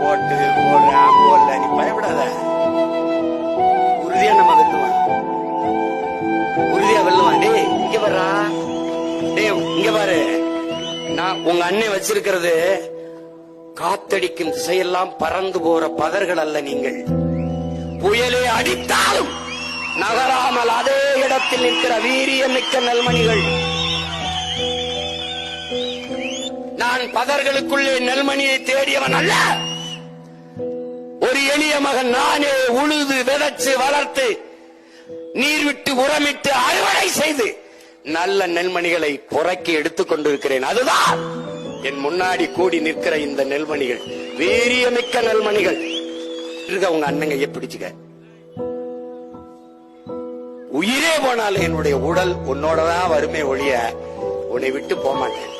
ஓட்டு போடுறான் போடல, நீ பயப்படாத. உறுதியா நம்ம வெல்லுவான், உறுதியா வெல்லுவான். டே இங்க வர்றா, டே இங்க பாரு. நான் உங்க அண்ணன் வச்சிருக்கிறது காத்தடிக்கும் திசையெல்லாம் பறந்து போற பதர்கள் அல்ல. நீங்கள் புயலே அடித்தாலும் நகராமல் அதே இடத்தில் நிற்கிற வீரியமிக்க நெல்மணிகள். நான் பதர்களுக்குள்ளே நெல்மணியை தேடியவன் அல்ல. ஒரு எளிய மகன் நானே உழுது விதைச்சு வளர்த்து நீர் விட்டு உரமிட்டு அறுவடை செய்து நல்ல நெல்மணிகளை புறக்கி எடுத்துக் கொண்டிருக்கிறேன். அதுதான் என் முன்னாடி கூடி நிற்கிற இந்த நெல்மணிகள், வீரியமிக்க நெல்மணிகள். உங்க அண்ணங்க பிடிச்சுக்க. உயிரே போனாலும் என்னுடைய உடல் உன்னோடதான் வருமே ஒழிய உன்னை விட்டு போக மாட்டேன்.